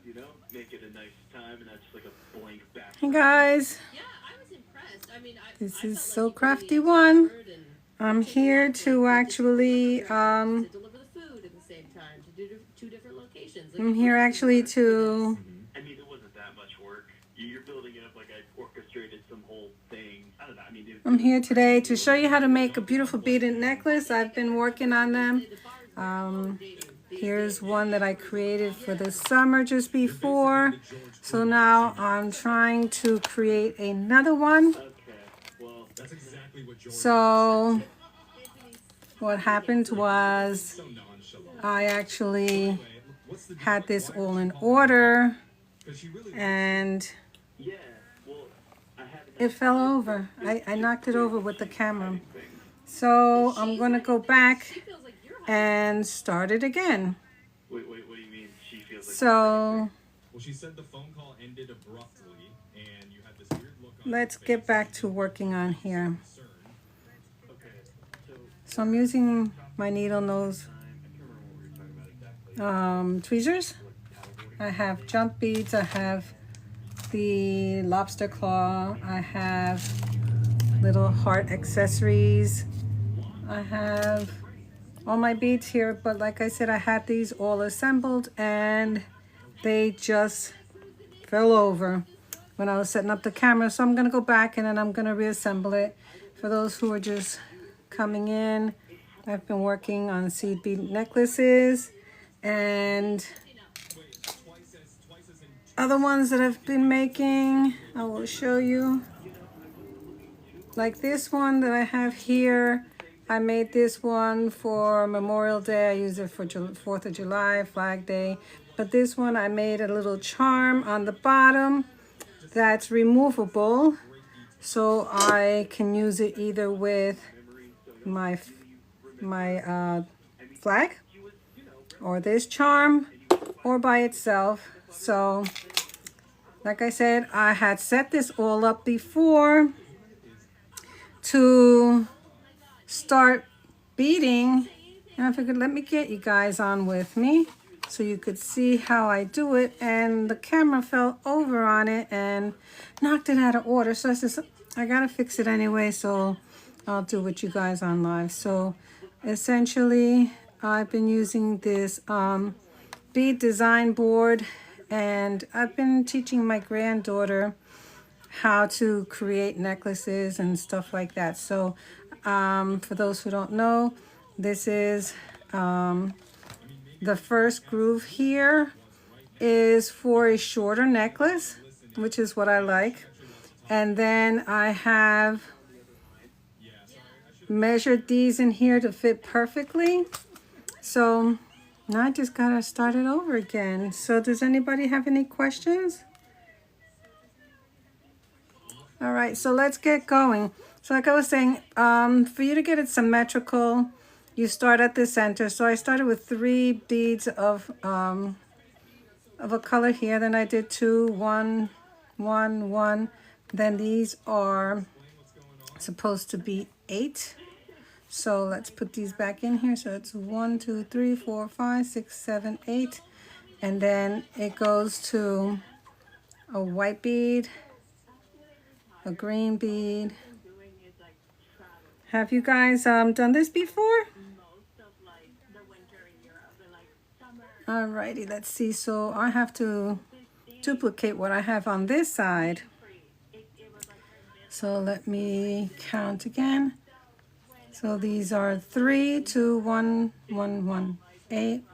You know, make it a nice time, and that's like a blank back. Hey guys, Yeah, I was impressed. I mean, this I is felt like So you put in the Crafty extra One. effort and I'm took a here lot. to Like you did 2 delivery actually drivers to deliver the food at the same time to do 2 different locations. Like I'm you put here in some actually work for this. to I mean, it wasn't that much work. You're building it up like I orchestrated some whole thing. I don't know. I mean, I'm here today to show you how to make a beautiful beaded necklace. I've been working on them. Here's one that I created for the summer just before. So now I'm trying to create another one. okay. Well, that's exactly what George. So what happened was I actually had this all in order and Yeah. Well, I had it fell over. I knocked it over with the camera. So I'm going to go back and start it again. Wait. What do you mean? She feels like. So Well, she said the phone call ended abruptly, and you had this weird look on let's your face. get back to working on here. Concern. Okay. So So I'm using my needle nose I can't remember what we were talking about exactly. tweezers. I have jump beads. I have the lobster claw. I have little heart accessories. I have all my beads here, but like I said, I had these all assembled and they just fell over when I was setting up the camera. So I'm going to go back and then I'm going to reassemble it. For those who are just coming in, I've been working on seed bead necklaces and other ones that I've been making. I will show you. Like this one that I have here, I made this one for Memorial Day. I use it for 4th of July, Flag Day. But this one I made a little charm on the bottom that's removable. So I can use it either with my flag or this charm or by itself. So like I said, I had set this all up before to start beading, and I figured let me get you guys on with me so you could see how I do it, and the camera fell over on it and knocked it out of order. So I said I gotta fix it anyway, so I'll do it with you guys on live. So essentially I've been using this bead design board, and I've been teaching my granddaughter how to create necklaces and stuff like that. So for those who don't know, this is the first groove here is for a shorter necklace, which is what I like. And then I have measured these in here to fit perfectly. So now I just gotta start it over again. So does anybody have any questions? All right, so let's get going. So like I was saying, for you to get it symmetrical, you start at the center. So I started with 3 beads of a color here. Then I did 2, 1, 1, 1. Then these are supposed to be 8. So let's put these back in here. So it's 1, 2, 3, 4, 5, 6, 7, 8. And then it goes to a white bead, a green bead. Have you guys done this before? Alrighty, let's see. So I have to duplicate what I have on this side. So let me count again. So these are 3, 2, 1, 1, 1, 8,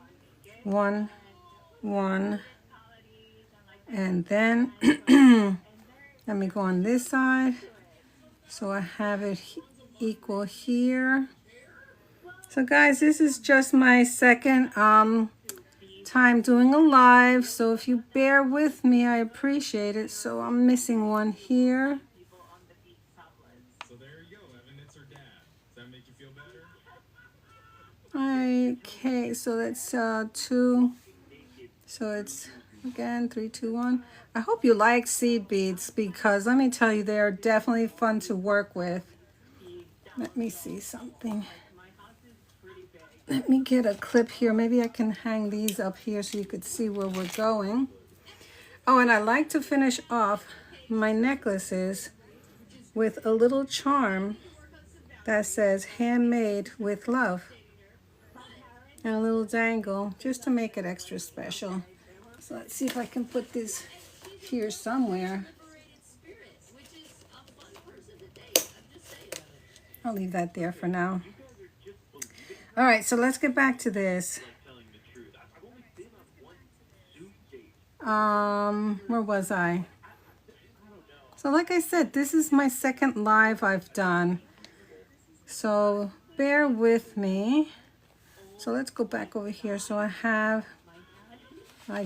1, 1, and then let me go on this side. So I have it equal here. So guys, this is just my second time doing a live. So if you bear with me, I appreciate it. So I'm missing one here. So there you go, Evan. It's her dad. Does that make you feel better? Okay, so that's 2. So it's again 3, 2, 1. I hope you like seed beads because let me tell you, they are definitely fun to work with. Let me see something. Let me get a clip here. Maybe I can hang these up here so you could see where we're going. Oh, and I like to finish off my necklaces with a little charm that says handmade with love. And a little dangle just to make it extra special. So let's see if I can put this here somewhere. I'll leave that there for now. All right, so let's get back to this. Where was I? So like I said, this is my second live I've done. So bear with me. So let's go back over here. So I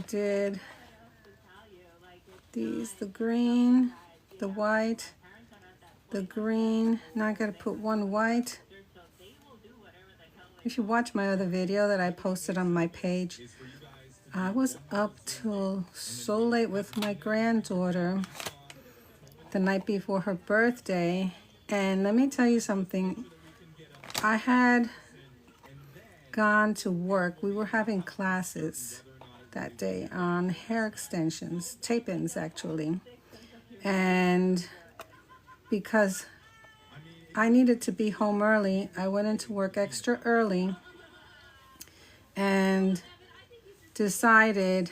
did these, the green, the white, the green. Now I gotta put one white. If you watch my other video that I posted on my page, I was up till so late with my granddaughter the night before her birthday. And let me tell you something. I had gone to work. We were having classes that day on hair extensions, tape-ins actually. And because I needed to be home early, I went into work extra early and decided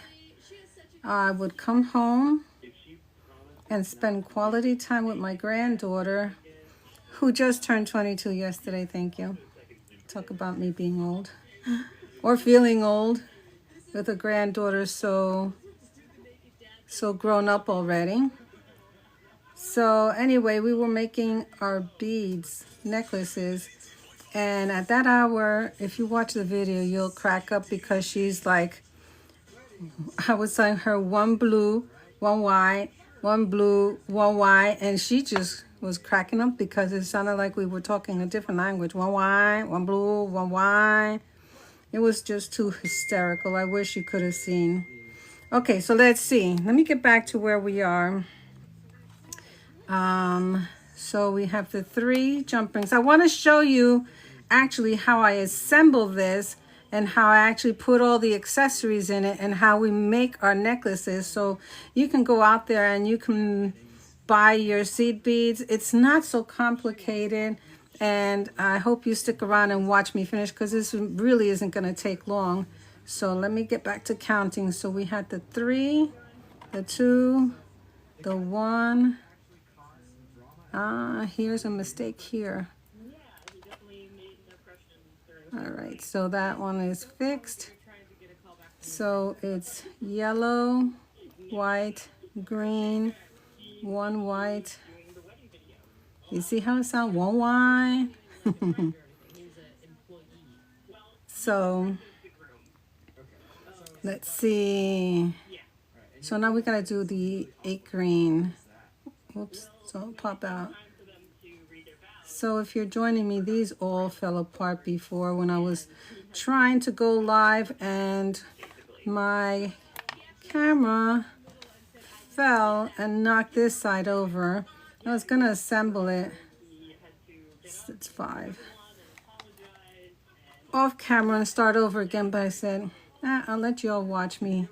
I would come home and spend quality time with my granddaughter, who just turned 22 yesterday. Thank you. Talk about me being old or feeling old with a granddaughter so grown up already. So anyway, we were making our beads, necklaces, and at that hour, if you watch the video, you'll crack up because she's like, I was telling her one blue, one white, one blue, one white, and she just was cracking up because it sounded like we were talking a different language. One white, one blue, one white. It was just too hysterical. I wish you could have seen. Okay, so let's see. Let me get back to where we are. So we have the 3 jump rings. I want to show you actually how I assemble this and how I actually put all the accessories in it and how we make our necklaces. So you can go out there and you can buy your seed beads. It's not so complicated, and I hope you stick around and watch me finish because this really isn't going to take long. So let me get back to counting. So we had the 3, the 2, the 1. Here's a mistake here. All right, so that one is fixed. So it's yellow, white, green, 1 white. You see how it sounds? 1 white. So let's see. So now we gotta do the 8 green. Oops, don't pop out. So if you're joining me, these all fell apart before when I was trying to go live and my camera fell and knocked this side over. I was gonna assemble it. It's 5. Off camera and start over again, but I said, I'll let you all watch me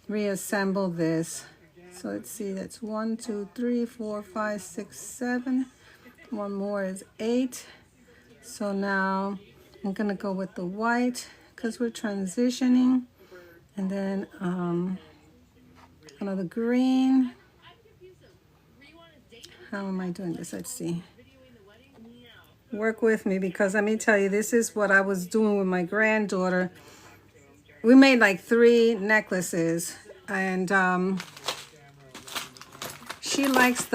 reassemble this. So let's see, that's 1, 2, 3, 4, 5, 6, 7. One more is 8. So now I'm gonna go with the white because we're transitioning, and then another green. How am I doing this? Let's see. Work with me because let me tell you, this is what I was doing with my granddaughter. We made like 3 necklaces, and she likes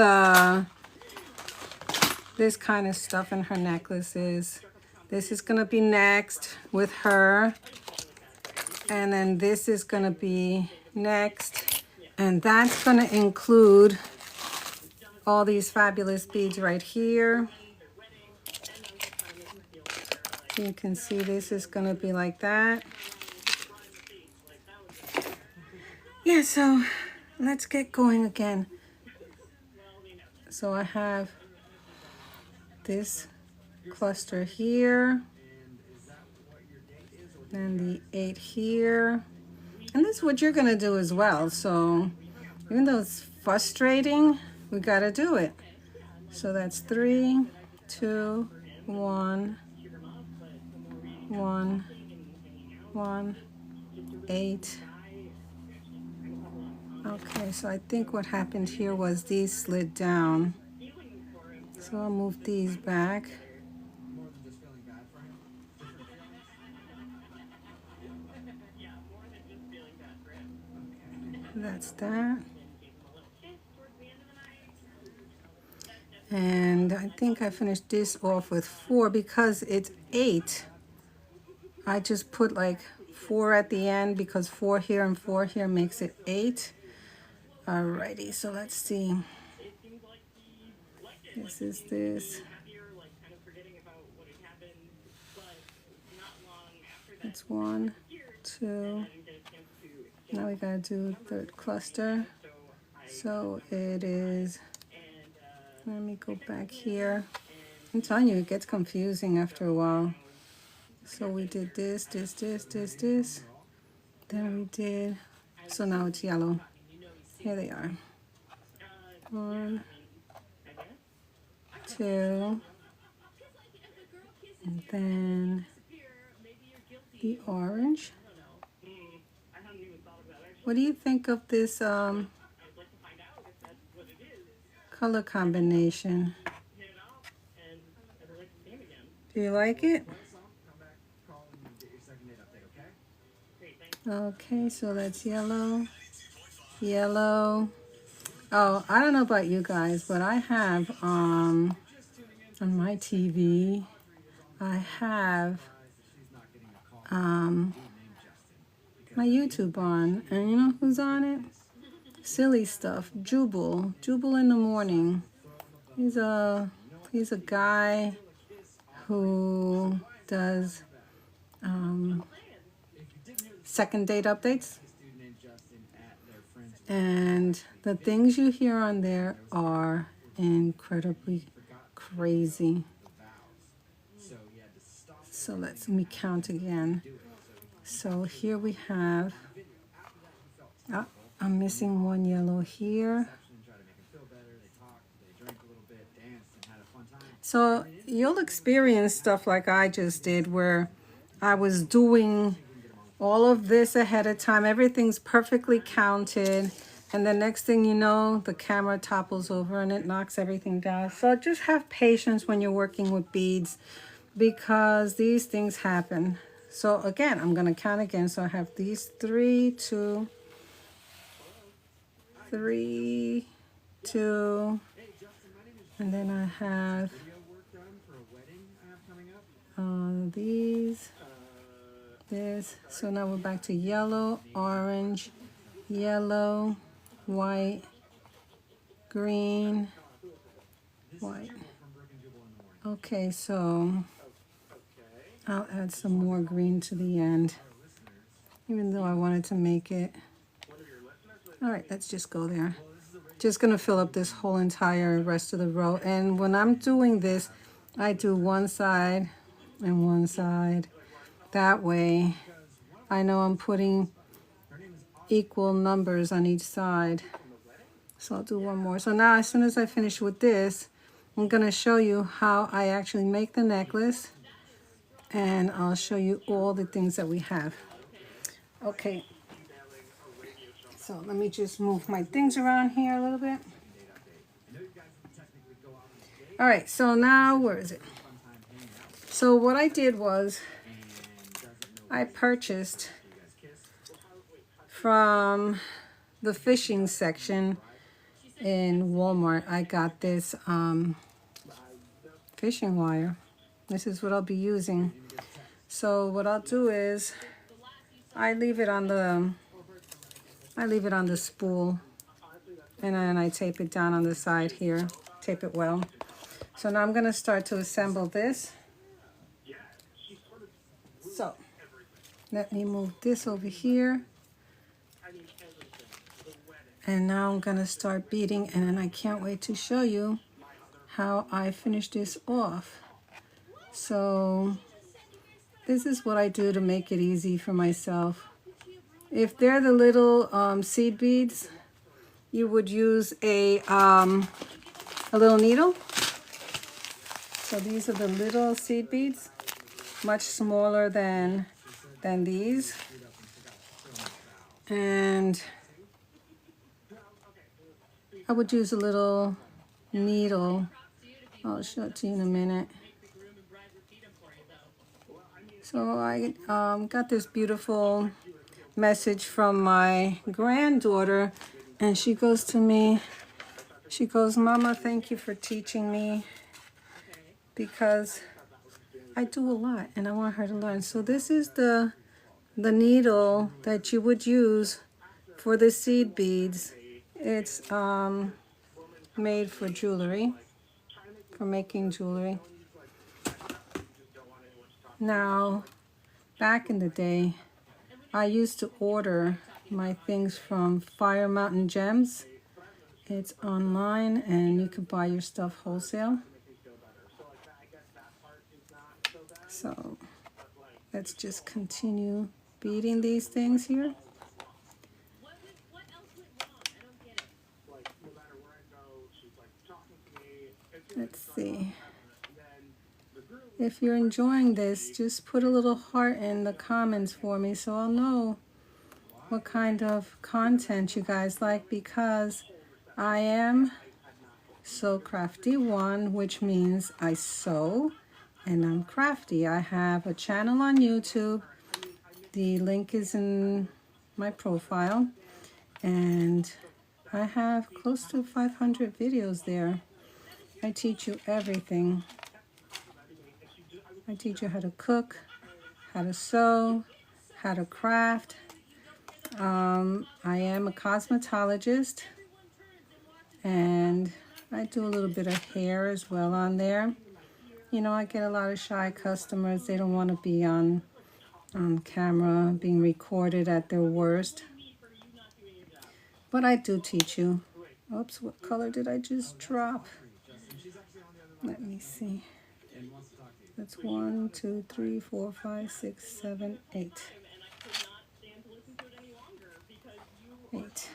this kind of stuff in her necklaces. This is gonna be next with her, and then this is gonna be next, and that's gonna include all these fabulous beads right here. You can see this is gonna be like that. Yeah, so let's get going again. So I have this cluster here, and the 8 here, and this is what you're gonna do as well. So Even though it's frustrating, we gotta do it. So that's 3, 2, 1, 1, 1, 8. Okay, so I think what happened here was these slid down. So I'll move these back. That's that. And I think I finished this off with 4 because it's 8. I just put like 4 at the end because 4 here and 4 here makes it 8. Alrighty, so let's see. This is this. That's 1, 2. Now we gotta do third cluster. So it is, let me go back here. I'm telling you, it gets confusing after a while. So we did this, this, this, this, this. Then we did, so now it's yellow. Here they are. 1, 2, and then the orange. What do you think of this color combination? Do you like it? Okay, so that's yellow, yellow. Oh, I don't know about you guys, but I have on my TV, I have my YouTube on, and you know who's on it? Silly stuff, Jubal in the morning. He's a guy who does second date updates, and the things you hear on there are incredibly crazy. So let me count again. So here we have, I'm missing 1 yellow here. So you'll experience stuff like I just did, where I was doing all of this ahead of time. Everything's perfectly counted. And the next thing you know, the camera topples over and it knocks everything down. So just have patience when you're working with beads, because these things happen. So again, I'm going to count again. So I have these 3, 2, 3, 2, and then I have these, this. So now we're back to yellow, orange, yellow, white, green, white. Okay, so I'll add some more green to the end, even though I wanted to make it. All right, let's just go there. Just gonna fill up this whole entire rest of the row. And when I'm doing this, I do one side and one side. That way, I know I'm putting equal numbers on each side. So I'll do one more. So now, as soon as I finish with this, I'm gonna show you how I actually make the necklace, and I'll show you all the things that we have. Okay. So let me just move my things around here a little bit. All right, so now, where is it? So what I did was I purchased from the fishing section in Walmart. I got this fishing wire. This is what I'll be using. So what I'll do is I leave it on the spool, and then I tape it down on the side here, tape it well. So now I'm going to start to assemble this. So let me move this over here. And now I'm going to start beading, and then I can't wait to show you how I finish this off. So this is what I do to make it easy for myself. If they're the little seed beads, you would use a little needle. So these are the little seed beads, much smaller than these. And I would use a little needle. I'll show it to you in a minute. So I got this beautiful message from my granddaughter, and she goes to me, she goes, "Mama, thank you for teaching me, because I do a lot and I want her to learn." So this is the needle that you would use for the seed beads. It's made for jewelry, for making jewelry. Now, back in the day, I used to order my things from Fire Mountain Gems. It's online and you can buy your stuff wholesale. So let's just continue beading these things here. Let's see. If you're enjoying this, just put a little heart in the comments for me so I'll know what kind of content you guys like, because I am Sew Crafty One, which means I sew and I'm crafty. I have a channel on YouTube. The link is in my profile, and I have close to 500 videos there. I teach you everything. I teach you how to cook, how to sew, how to craft. I am a cosmetologist, and I do a little bit of hair as well on there. You know, I get a lot of shy customers. They don't want to be on camera, being recorded at their worst. But I do teach you. Oops, what color did I just drop? Let me see. That's 1, 2, 3, 4, 5, 6, 7, 8. 8.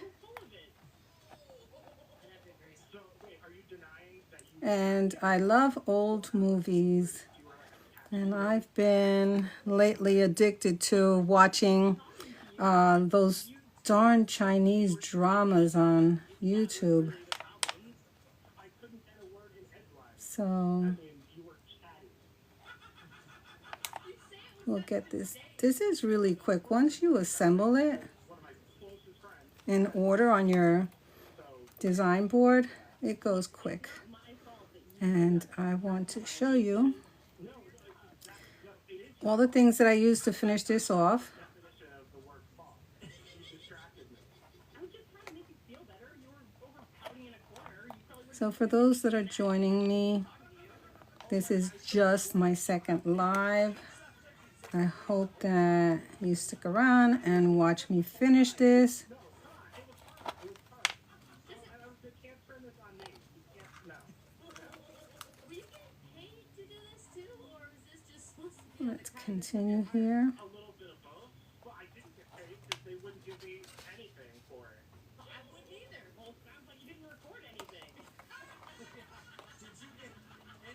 And I love old movies. And I've been lately addicted to watching those darn Chinese dramas on YouTube. So we'll get this. This is really quick. Once you assemble it in order on your design board, it goes quick. And I want to show you all the things that I used to finish this off. So for those that are joining me, this is just my second live. I hope that you stick around and watch me finish this. Let's continue here.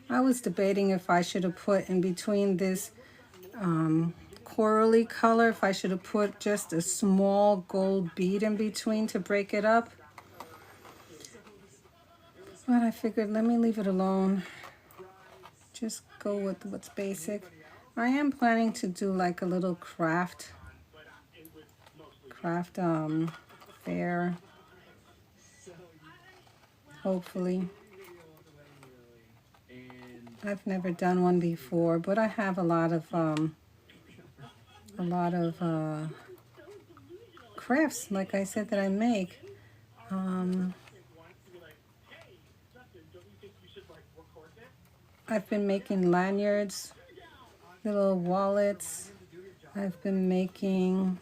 I was debating if I should have put in between this corally color, if I should have put just a small gold bead in between to break it up. But I figured, let me leave it alone. Just go with what's basic. I am planning to do like a little craft fair, hopefully. I've never done one before, but I have a lot of crafts, like I said, that I make. I've been making lanyards, little wallets. I've been making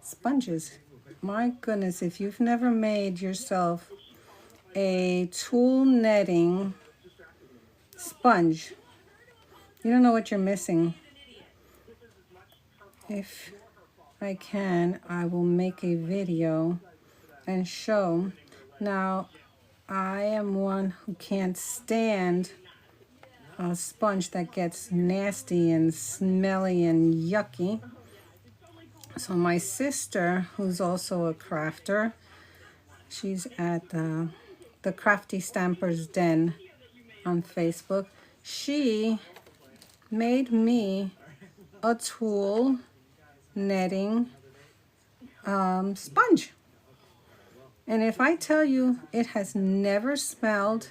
sponges. My goodness, if you've never made yourself a tulle netting sponge, you don't know what you're missing. If I can, I will make a video and show. Now, I am one who can't stand a sponge that gets nasty and smelly and yucky. So my sister, who's also a crafter, she's at the Crafty Stamper's Den on Facebook. She made me a tulle netting sponge. And if I tell you, it has never smelled,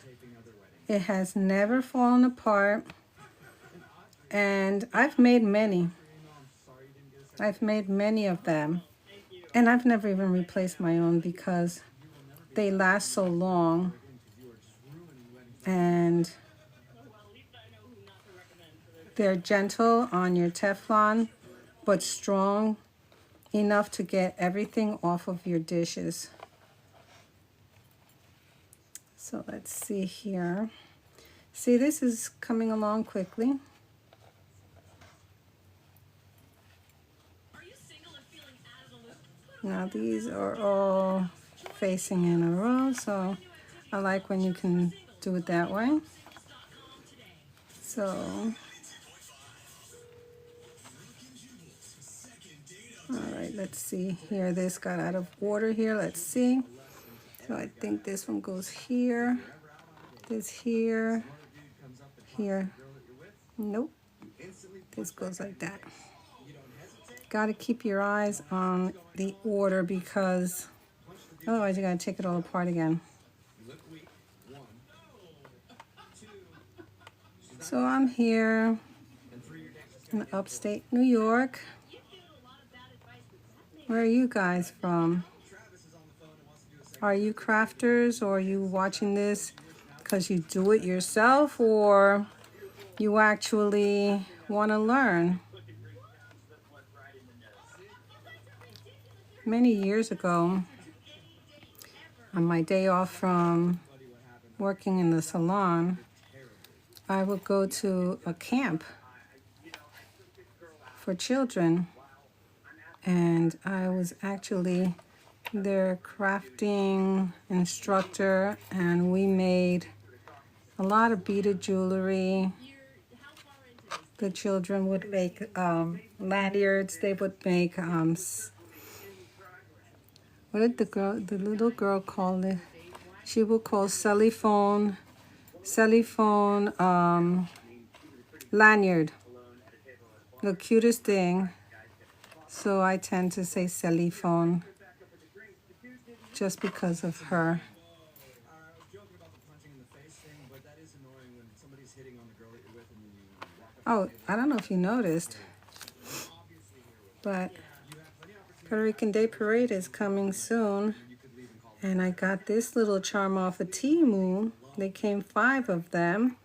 it has never fallen apart, and I've made many. I've made many of them, and I've never even replaced my own because they last so long, and they're gentle on your Teflon, but strong enough to get everything off of your dishes. So let's see here. See, this is coming along quickly. Now these are all facing in a row, so I like when you can do it that way. So, all right, let's see here. This got out of order here. Let's see. So I think this one goes here, this here, here. Nope, this goes like that. Got to keep your eyes on the order because otherwise you got to take it all apart again. So I'm here in upstate New York. Where are you guys from? Are you crafters, or are you watching this because you do it yourself, or you actually want to learn? Many years ago, on my day off from working in the salon, I would go to a camp for children, and I was actually their crafting instructor, and we made a lot of beaded jewelry. The children would make lanyards. They would make what did the little girl call it? She would call cellophane lanyard. The cutest thing. So I tend to say cellophane just because of her. Oh, I don't know if you noticed, but Puerto Rican Day Parade is coming soon, and I got this little charm off of Temu. They came 5 of them,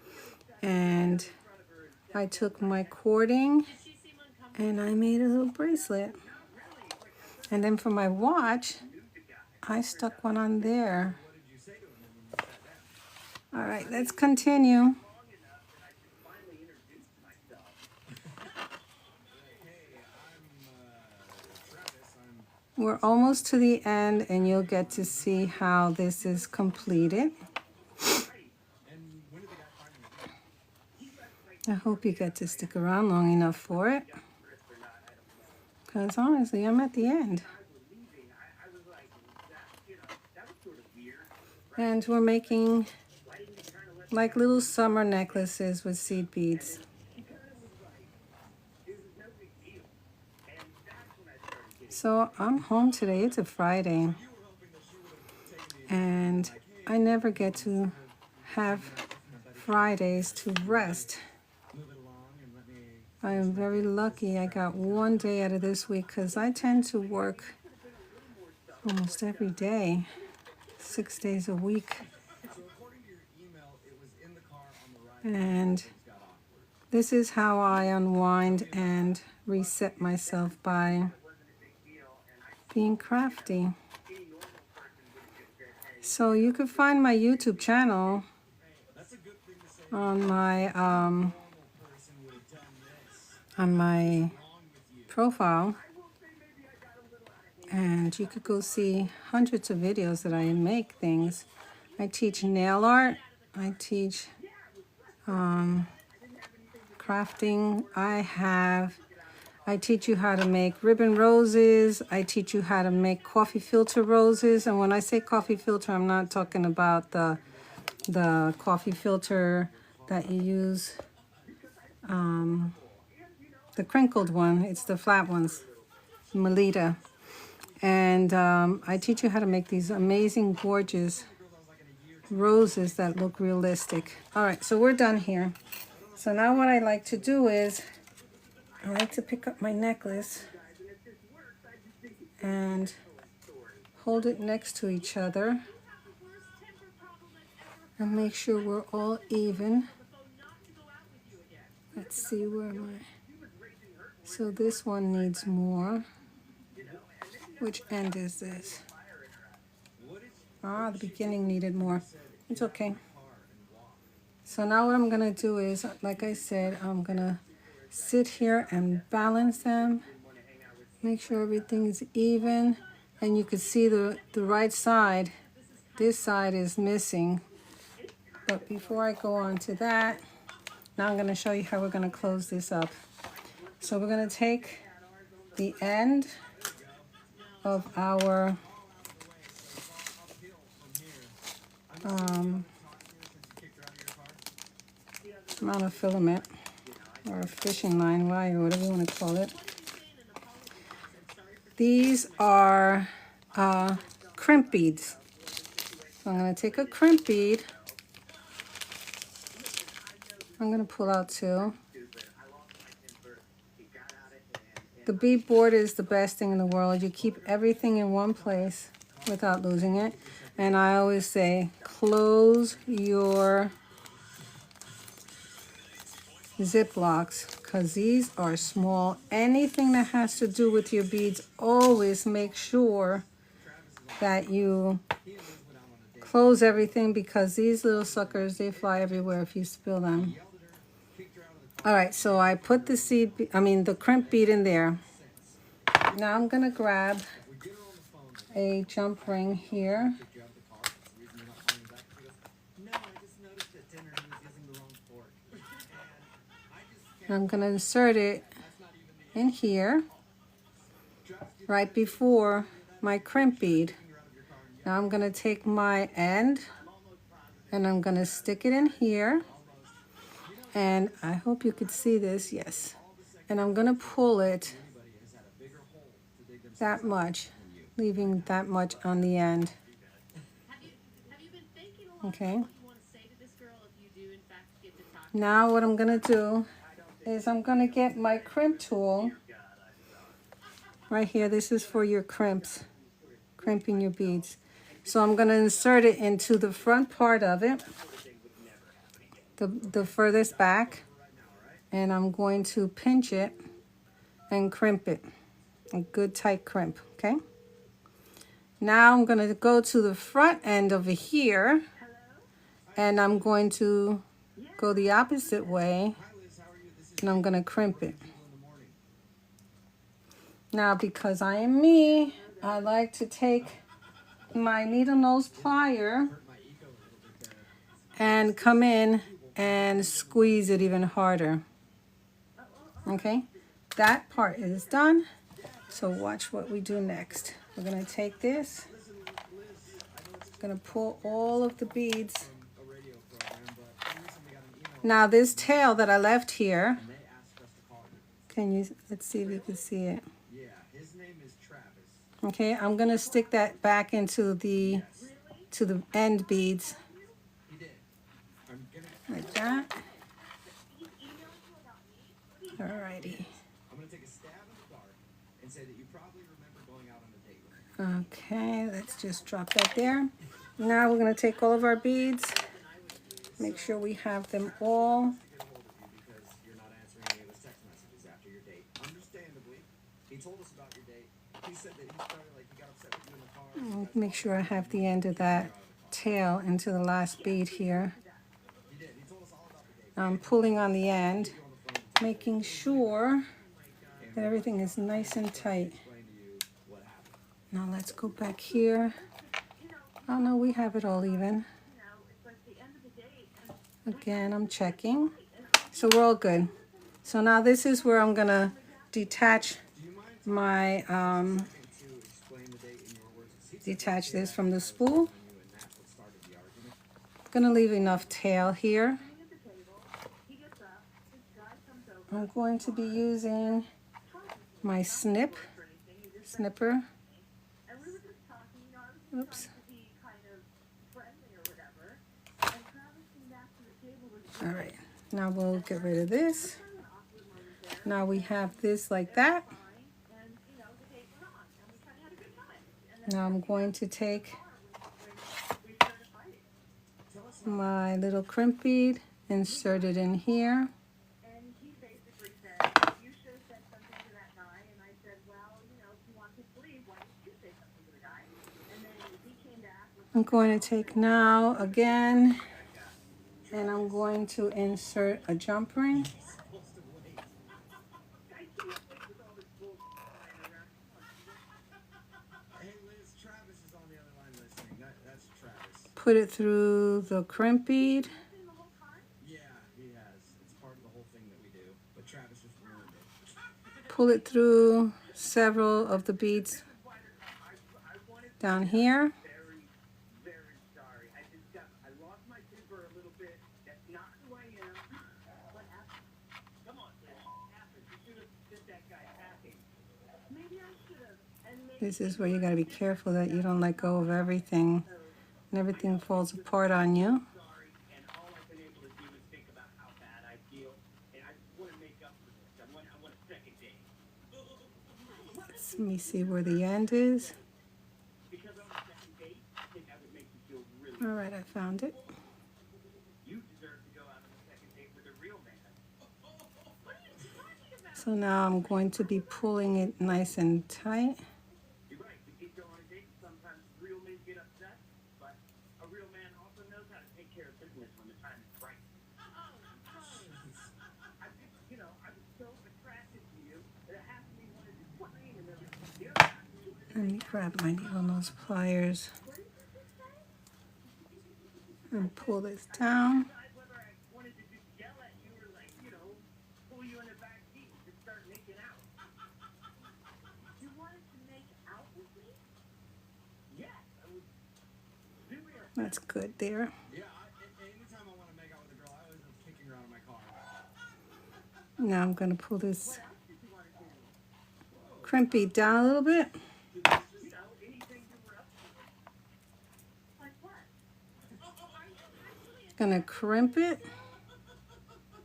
and I took my cording and I made a little bracelet. And then for my watch, I stuck one on there. All right, let's continue. We're almost to the end, and you'll get to see how this is completed. I hope you get to stick around long enough for it, because honestly, I'm at the end. And we're making like little summer necklaces with seed beads. So I'm home today. It's a Friday, and I never get to have Fridays to rest. I am very lucky I got one day out of this week, because I tend to work almost every day, 6 days a week. And this is how I unwind and reset myself, by being crafty. So you can find my YouTube channel on my profile. And you could go see hundreds of videos that I make things. I teach nail art. I teach crafting. I teach you how to make ribbon roses. I teach you how to make coffee filter roses. And when I say coffee filter, I'm not talking about the coffee filter that you use, the crinkled one. It's the flat ones, Melita. And I teach you how to make these amazing, gorgeous roses that look realistic. All right, so we're done here. So now what I like to do is, I like to pick up my necklace and hold it next to each other and make sure we're all even. Let's see, where am I? So this one needs more. Which end is this? Ah, the beginning needed more. It's okay. So now what I'm gonna do is, like I said, I'm gonna sit here and balance them. Make sure everything is even. And you can see the right side. This side is missing. But before I go on to that, now I'm gonna show you how we're gonna close this up. So we're gonna take the end of our monofilament or a fishing line wire, whatever you want to call it. These are crimp beads. So I'm going to take a crimp bead. I'm going to pull out two. The bead board is the best thing in the world. You keep everything in one place without losing it. And I always say, close your Ziplocs, because these are small. Anything that has to do with your beads, always make sure that you close everything, because these little suckers, they fly everywhere if you spill them. All right, so I put the the crimp bead in there. Now I'm gonna grab a jump ring here. I'm going to insert it in here right before my crimp bead. Now I'm going to take my end and I'm going to stick it in here. And I hope you could see this, yes. And I'm going to pull it that much, leaving that much on the end. Okay. Now what I'm going to do is I'm going to get my crimp tool right here. This is for your crimps, crimping your beads. So I'm going to insert it into the front part of it, the furthest back, and I'm going to pinch it and crimp it, a good tight crimp, okay? Now I'm going to go to the front end over here, and I'm going to go the opposite way, and I'm going to crimp it. Now, because I am me, I like to take my needle nose plier and come in and squeeze it even harder. Okay, that part is done. So watch what we do next. We're going to take this, going to pull all of the beads. Now this tail that I left here, let's see if you can see it. Okay, I'm going to stick that back into the end beads. Like that. Alrighty. Okay, let's just drop that there. Now we're going to take all of our beads. Make sure we have them all. Make sure I have the end of that tail into the last bead here. I'm pulling on the end, making sure that everything is nice and tight. Now let's go back here. Oh no, we have it all even. Again, I'm checking. So we're all good. So now this is where I'm gonna detach my, detach this from the spool. I'm gonna leave enough tail here. I'm going to be using my snipper. Oops. All right, now we'll get rid of this. Now we have this like that. Now I'm going to take my little crimp bead, insert it in here. I'm going to take now again, and I'm going to insert a jump ring. Put it through the crimp bead. Yeah, he has. It's part of the whole thing that we do. But Travis just ruined it. Pull it through several of the beads down here. Very sorry. I lost my temper a little bit. That's not who I am. What happened? Come on, Liz. What happened? You should have sent that guy packing. Maybe I should have. This is where you gotta be careful that you don't let go of everything and everything falls apart on you. Sorry, and all I've been able to do is think about how bad I feel, and I just want to make up for this. I want a second date. Let me see where the end is. Because on a second date, I think I would make you feel really. All right, I found it. You deserve to go out on a second date with a real man. What are you talking about? So now I'm going to be pulling it nice and tight. You're right. We keep going on dates. Sometimes real men get upset, but a real man also knows how to take care of business when the time is right. I think, I was so attracted to you that I have to be wanted to explain and everything. Let me grab my needle nose pliers and pull this down. Whether I wanted to just yell at you or pull you in the back seat and just start making out. You wanted to make out with me? Yes, I was really upset. That's good there. Yeah, anytime I want to make out with a girl, I always end up kicking her out of my car. Now I'm gonna pull this crimp bead down a little bit. Anything you were up to. Like what? Gonna crimp it.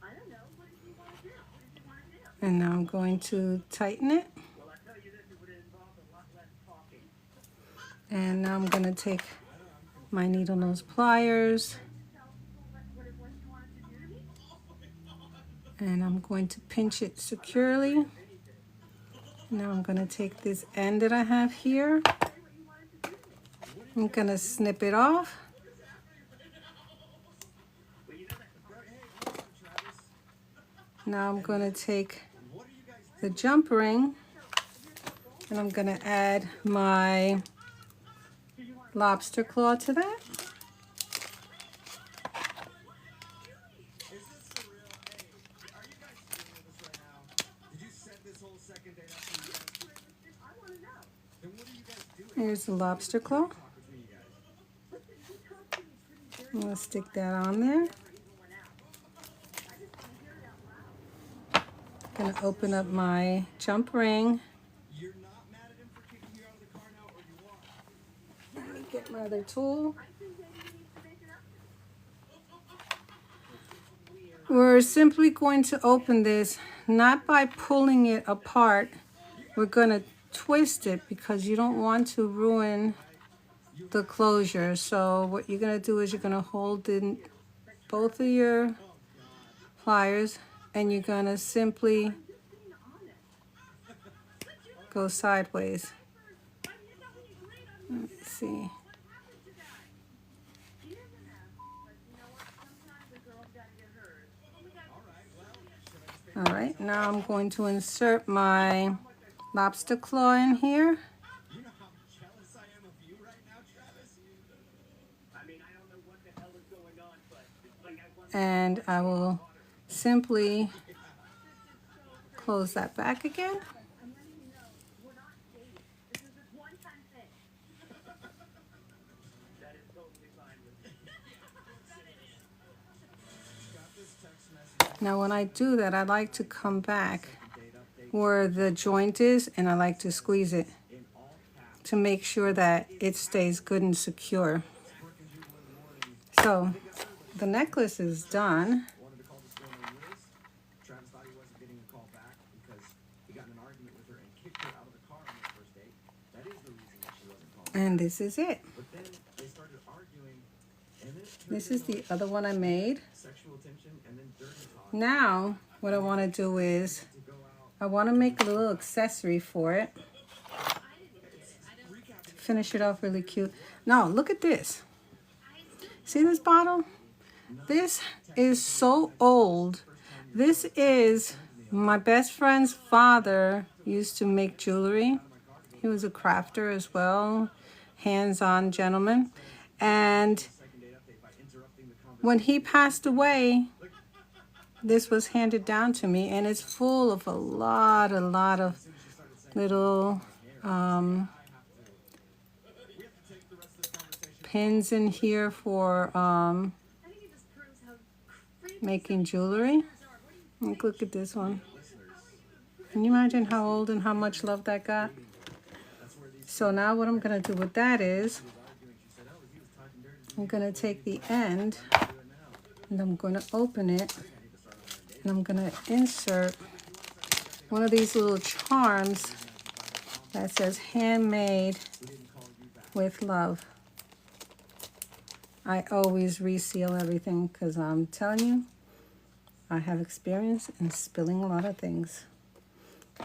I don't know. What did you want to do? What did you want to do? And now I'm going to tighten it. Well, I tell you this, it would involve a lot less talking. And now I'm gonna take my needle nose pliers Tell people what it was you wanted to do to me? and I'm going to pinch it securely. Now I'm gonna take this end that I have here. I'm gonna snip it off. Now I'm gonna take the jump ring and I'm gonna add my lobster claw to that. Is this for real? Hey, are you guys doing this right now? Did you set this whole second date up for you guys? I want to know. Then what are you guys doing? Here's the lobster claw. Talk between you guys. I'm gonna stick that on there. Gonna open up my jump ring. You're not mad at him for kicking you out of the car now, or you are? Let me get my other tool. We're simply going to open this not by pulling it apart. We're gonna twist it because you don't want to ruin the closure. So what you're gonna do is you're gonna hold in both of your pliers and you're gonna simply go sideways. Let's see. All right, now I'm going to insert my lobster claw in here. and I will simply close that back again. I'm letting you know, we're not dating. This is this one-time thing. That is totally fine with me. Got this text message. Now when I do that, I like to come back Date update where the joint is, and I like to squeeze it in all caps. to make sure that it stays good and secure. Work as usual in the morning. So the necklace is done. Wanted to call this girl named Liz. Travis thought he wasn't getting a call back because he got in an argument with her and kicked her out of the car on their first date. That is the reason that she wasn't calling. And this is it. But then they started arguing, and then it turned This is into, the other one I made. sexual tension and then dirty talk. Now, what I want to do is, To go out. I want to make a little accessory for it. Finish it off really cute. Now, look at this. See this bottle? This is so old. This is my best friend's father used to make jewelry. He was a crafter as well, hands-on gentleman. And Second date update by interrupting the conversation. when he passed away, this was handed down to me, and it's full of a lot of little pins in here for I think it just proves how crazy making jewelry. Look at this one. Can you imagine how old and how much love that got? So now what I'm going to do with that is, I'm going to take the end and I'm going to open it, and I'm going to insert one of these little charms that says handmade with love. I always reseal everything because I'm telling you, I have experience in spilling a lot of things.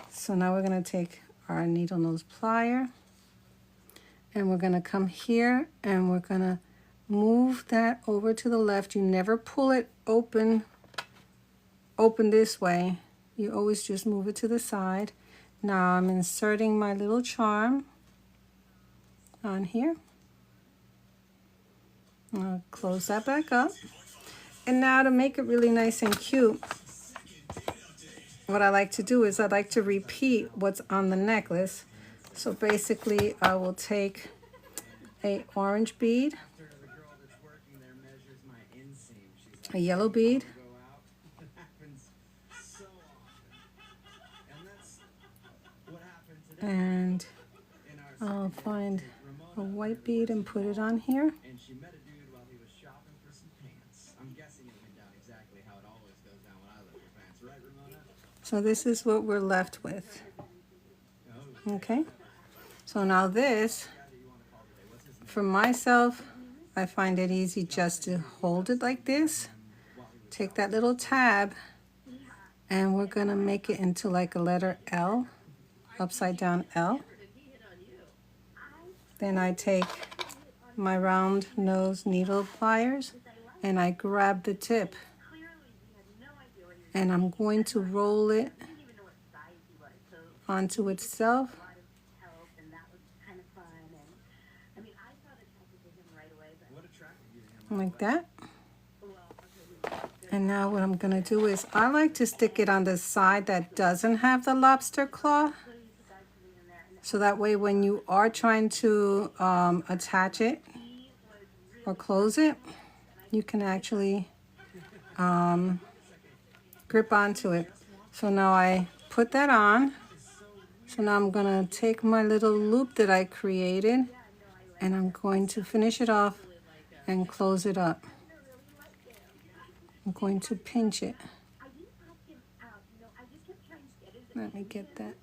So now we're going to take our needle nose plier, and we're going to come here and we're going to move that over to the left. You never pull it open this way. You always just move it to the side. Now I'm inserting my little charm on here. I'll close that back up. And now to make it really nice and cute, what I like to do is I like to repeat what's on the necklace. So basically I will take a orange bead, After the girl that's working there measures my inseam, she's a like, yellow bead, go out. It happens so often. And that's what happened today and in our I'll second find date a with Ramona. white bead and put it on here. And she met a dude while he was shopping for some pants. I'm guessing it went down exactly how it always goes down when I look for pants, right, Ramona? So this is what we're left with. Oh, Okay. So now this, guy that you want to call today, what's his name? for myself, I find it easy just to hold it like this. Take that little tab, and we're gonna make it into like a letter L, upside down L. did he hit on you? Then I take my round nose needle pliers and I grab the tip, Clearly, we had no idea what he was and I'm going to roll it didn't even know what size he was. So onto itself a lot of help, and that was kind of fun. And I mean, I felt attracted to him right away, but What attracted you to him? like that. well, okay, And now what I'm gonna do is I like to stick it on the side that doesn't have the lobster claw. So that way when you are trying to attach it or close it, you can actually grip onto it. So now I put that on. So now I'm gonna take my little loop that I created, and I'm going to finish it off and close it up. I'm going to pinch it. I didn't ask him out. You know, I just kept trying to get his Let me get that.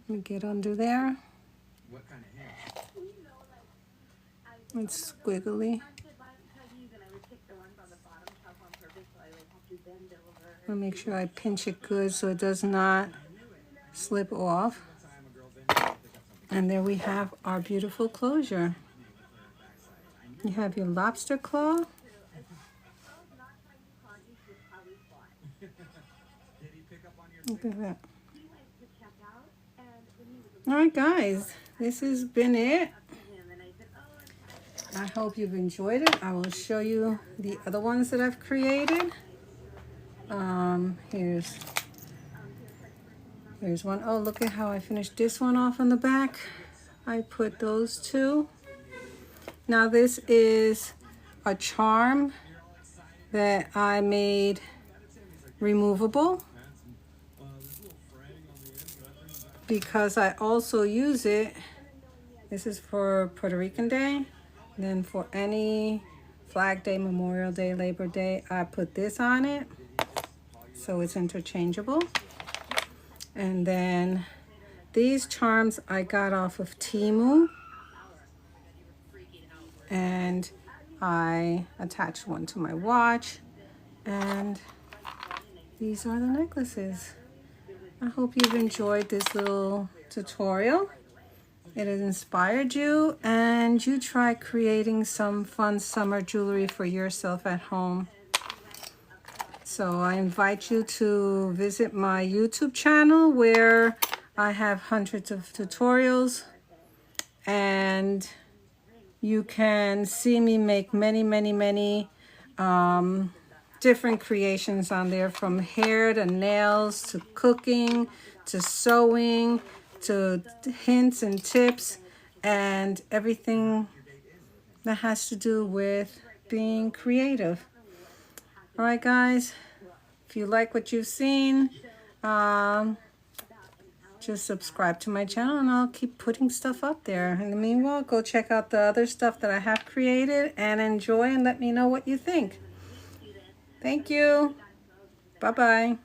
Let me get under there. What kind of hint? you know, like I It's squiggly. said buy cookies, and I would pick the ones on the bottom shelf on purpose, so I would have to bend over. I'll make sure I pinch it good so it does not slip off. Time a girl bent down to pick up something. And there we have our beautiful closure. You have your lobster claw. Not trying to con you, just how we fought. Did he pick up on your Look at that. He went to check out, and when he was All right, guys. This has been it. up to him, and I said, oh, I hope you've enjoyed it. I will show you the other ones that I've created. Here's one. Oh, look at how I finished this one off on the back. I put those two. Now this is a charm that I made removable because I also use it. This is for Puerto Rican Day. Then for any Flag Day, Memorial Day, Labor Day, I put this on it. So it's interchangeable. And then these charms I got off of Temu. And I attached one to my watch. And these are the necklaces. I hope you've enjoyed this little tutorial. It has inspired you and you try creating some fun summer jewelry for yourself at home. So I invite you to visit my YouTube channel where I have hundreds of tutorials and you can see me make many different creations on there, from hair to nails to cooking to sewing to hints and tips and everything that has to do with being creative. All right, guys, if you like what you've seen, just subscribe to my channel and I'll keep putting stuff up there. In the meanwhile, go check out the other stuff that I have created and enjoy and let me know what you think. Thank you. Bye-bye.